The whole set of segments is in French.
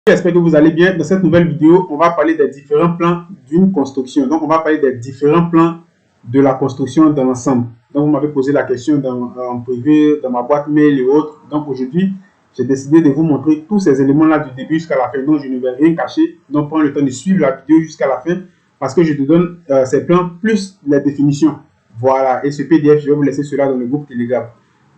J'espère que vous allez bien. Dans cette nouvelle vidéo, on va parler des différents plans d'une construction. Donc, on va parler des différents plans de la construction dans l'ensemble. Donc, vous m'avez posé la question en privé, dans ma boîte mail et autres. Donc, aujourd'hui, j'ai décidé de vous montrer tous ces éléments-là du début jusqu'à la fin. Donc, je ne vais rien cacher. Donc, prends le temps de suivre la vidéo jusqu'à la fin parce que je te donne ces plans plus les définitions. Voilà. Et ce PDF, je vais vous laisser cela dans le groupe Telegram.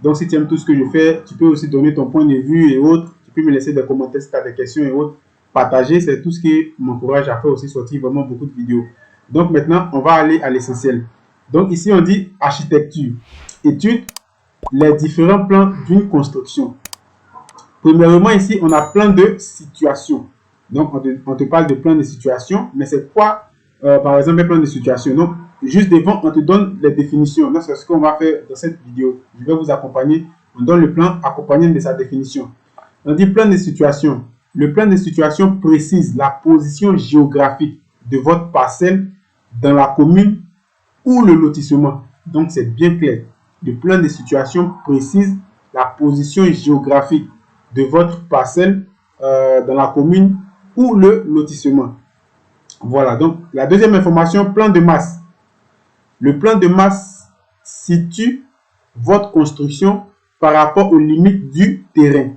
Donc, si tu aimes tout ce que je fais, tu peux aussi donner ton point de vue et autres. Tu peux me laisser des commentaires si tu as des questions et autres. Partager, c'est tout ce qui m'encourage à faire aussi sortir vraiment beaucoup de vidéos. Donc, maintenant, on va aller à l'essentiel. Donc, ici, on dit architecture. Étude les différents plans d'une construction. Premièrement, ici, on a plan de situation. Donc, on te parle de plan de situation, mais c'est quoi, par exemple, un plan de situation? Donc, juste devant, on te donne les définitions. Donc, c'est ce qu'on va faire dans cette vidéo. Je vais vous accompagner. On donne le plan accompagné de sa définition. On dit plan de situation. Le plan de situation précise la position géographique de votre parcelle dans la commune ou le lotissement. Donc, c'est bien clair. Le plan de situation précise la position géographique de votre parcelle dans la commune ou le lotissement. Voilà. Donc, la deuxième information, plan de masse. Le plan de masse situe votre construction par rapport aux limites du terrain.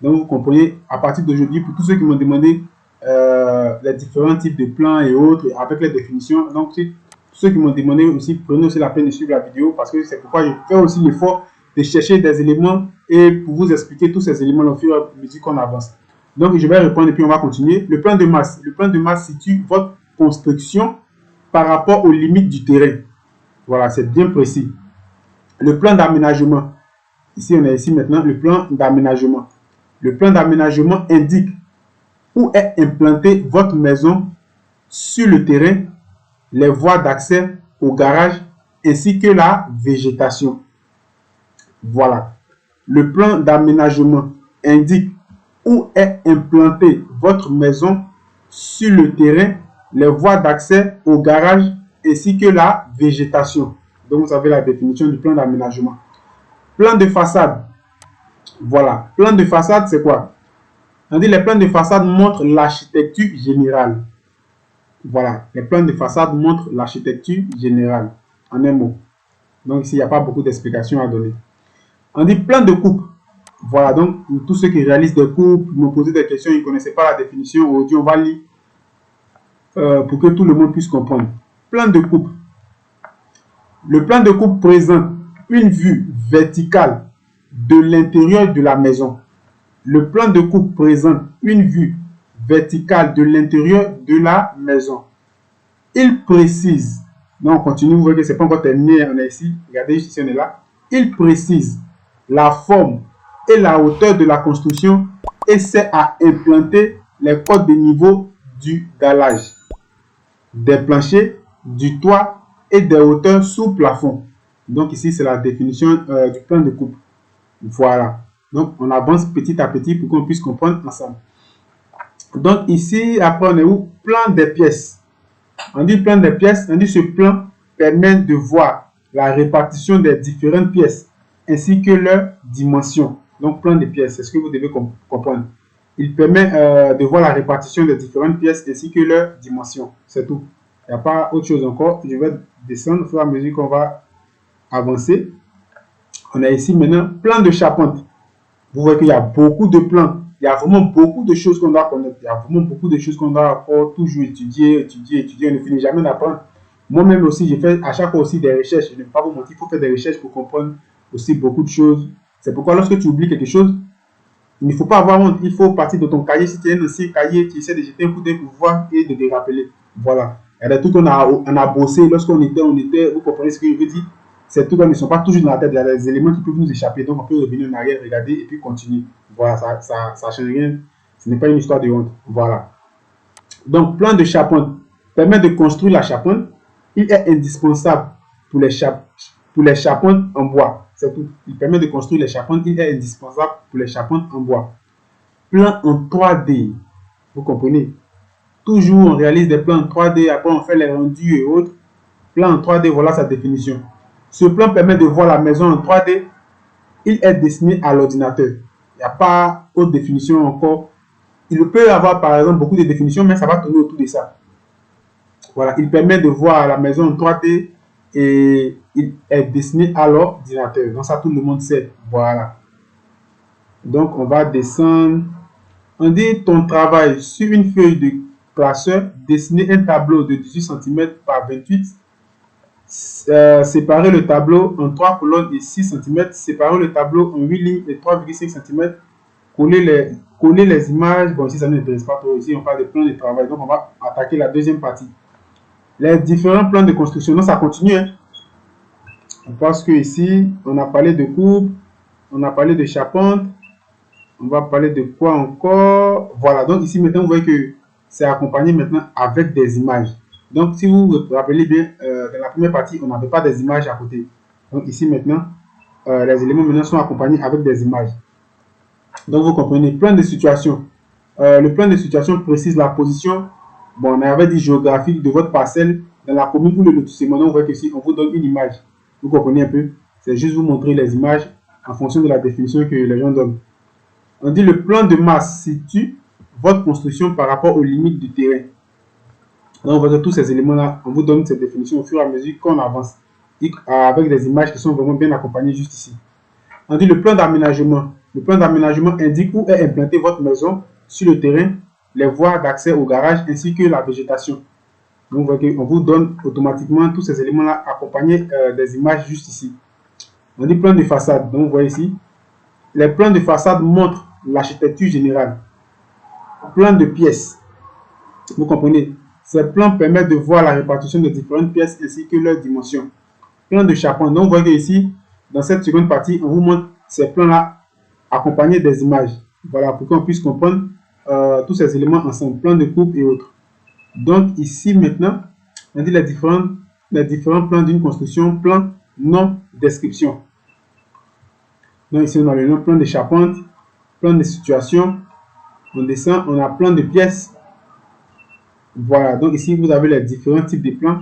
Donc, vous comprenez, à partir d'aujourd'hui, pour tous ceux qui m'ont demandé les différents types de plans et autres, avec les définitions, donc tous ceux qui m'ont demandé aussi, prenez aussi la peine de suivre la vidéo, parce que c'est pourquoi je fais aussi l'effort de chercher des éléments et pour vous expliquer tous ces éléments au fur et à mesure qu'on avance. Donc, je vais répondre et puis on va continuer. Le plan de masse. Le plan de masse situe votre construction par rapport aux limites du terrain. Voilà, c'est bien précis. Le plan d'aménagement. Ici, on a ici maintenant le plan d'aménagement. Le plan d'aménagement indique où est implantée votre maison sur le terrain, les voies d'accès au garage ainsi que la végétation. Voilà. Le plan d'aménagement indique où est implantée votre maison sur le terrain, les voies d'accès au garage ainsi que la végétation. Donc, vous avez la définition du plan d'aménagement. Plan de façade. Voilà. Plan de façade, c'est quoi? On dit les plans de façade montrent l'architecture générale. Voilà. Les plans de façade montrent l'architecture générale. En un mot. Donc, ici, il n'y a pas beaucoup d'explications à donner. On dit plan de coupe. Voilà. Donc, pour tous ceux qui réalisent des coupes, me poser des questions, ils ne connaissaient pas la définition. Aujourd'hui, on va lire pour que tout le monde puisse comprendre. Plan de coupe. Le plan de coupe présente une vue verticale de l'intérieur de la maison. Le plan de coupe présente une vue verticale de l'intérieur de la maison. Il précise, donc on continue, vous voyez que ce n'est pas encore terminé, on est ici, regardez ici, on est là. Il précise la forme et la hauteur de la construction et sert à implanter les codes de niveau du dallage, des planchers, du toit et des hauteurs sous plafond. Donc ici, c'est la définition du plan de coupe. Voilà. Donc, on avance petit à petit pour qu'on puisse comprendre ensemble. Donc, ici, après, on est où? Plan des pièces. On dit plan des pièces. On dit ce plan permet de voir la répartition des différentes pièces ainsi que leur dimension. Donc, plan des pièces, c'est ce que vous devez comprendre. Il permet de voir la répartition des différentes pièces ainsi que leur dimension. C'est tout. Il n'y a pas autre chose encore. Je vais descendre au fur et à mesure qu'on va avancer. On a ici maintenant plan de charpente. Vous voyez qu'il y a beaucoup de plans. Il y a vraiment beaucoup de choses qu'on doit connaître. Il y a vraiment beaucoup de choses qu'on doit encore toujours étudier. On ne finit jamais d'apprendre. Moi-même aussi, j'ai fait à chaque fois aussi des recherches. Je ne vais pas vous mentir, il faut faire des recherches pour comprendre aussi beaucoup de choses. C'est pourquoi lorsque tu oublies quelque chose, il ne faut pas avoir honte. Il faut partir de ton cahier. Si tu as un ancien cahier, tu essaies de jeter un coup d'œil pour voir et de te rappeler. Voilà. Il y a des trucs qu'on a bossé. Lorsqu'on était, vous comprenez ce que je veux dire? Ces trucs ne sont pas toujours dans la tête. Il y a des éléments qui peuvent nous échapper. Donc, on peut revenir en arrière, regarder et puis continuer. Voilà, ça ne change rien. Ce n'est pas une histoire de honte. Voilà. Donc, plan de charpente permet de construire la charpente. Il est indispensable pour les charpentes en bois. C'est tout. Il permet de construire les charpentes. Il est indispensable pour les charpentes en bois. Plan en 3D. Vous comprenez? Toujours, on réalise des plans en 3D. Après, on fait les rendus et autres. Plan en 3D, voilà sa définition. Ce plan permet de voir la maison en 3D. Il est destiné à l'ordinateur. Il n'y a pas autre définition encore il peut avoir par exemple beaucoup de définitions, mais ça va tourner autour de ça. Voilà, il permet de voir la maison en 3D et il est destiné à l'ordinateur. Donc ça, tout le monde sait. Voilà. Donc on va descendre. On dit ton travail sur une feuille de classeur, dessiner un tableau de 18 cm par 28. Séparer le tableau en 3 colonnes et 6 cm. Séparer le tableau en 8 lignes et 3,5 cm. Coller les images. Bon, ici ça ne nous intéresse pas trop. Ici on parle de plans de travail. Donc on va attaquer la deuxième partie. Les différents plans de construction. Donc ça continue. Hein. Parce que ici, on a parlé de coupe, on a parlé de charpente, on va parler de quoi encore. Voilà, donc ici maintenant, vous voyez que c'est accompagné maintenant avec des images. Donc si vous vous rappelez bien, dans la première partie, on n'avait pas des images à côté. Donc ici maintenant, les éléments maintenant sont accompagnés avec des images. Donc vous comprenez, plan de situation. Le plan de situation précise la position, bon, on avait dit géographique de votre parcelle dans la commune où le lotissement. Donc vous voyez que ici, on vous donne une image. Vous comprenez un peu? C'est juste vous montrer les images en fonction de la définition que les gens donnent. On dit le plan de masse situe votre construction par rapport aux limites du terrain. Donc, on voit que tous ces éléments-là, on vous donne cette définition au fur et à mesure qu'on avance, avec des images qui sont vraiment bien accompagnées juste ici. On dit le plan d'aménagement. Le plan d'aménagement indique où est implantée votre maison sur le terrain, les voies d'accès au garage ainsi que la végétation. Donc, on vous donne automatiquement tous ces éléments-là accompagnés des images juste ici. On dit plan de façade. Donc, vous voyez ici, les plans de façade montrent l'architecture générale. Plan de pièces. Vous comprenez? Ces plans permettent de voir la répartition des différentes pièces ainsi que leurs dimensions. Plan de charpente. Donc, vous voyez ici, dans cette seconde partie, on vous montre ces plans-là accompagnés des images. Voilà, pour qu'on puisse comprendre tous ces éléments ensemble. Plan de coupe et autres. Donc, ici, maintenant, on dit les différents plans d'une construction, plan, nom, description. Donc, ici, on a le nom, plan de charpente, plan de situation. On descend, on a plan de pièces. Voilà, donc ici, vous avez les différents types de plans.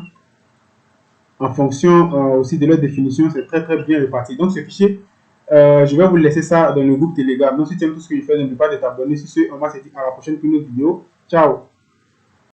En fonction aussi de leur définition, c'est très très bien réparti. Donc, ce fichier, je vais vous laisser ça dans le groupe Telegram. Donc, si tu aimes tout ce que je fais, n'oublie pas de t'abonner. Sur ce, on va se dire à la prochaine pour une autre vidéo. Ciao!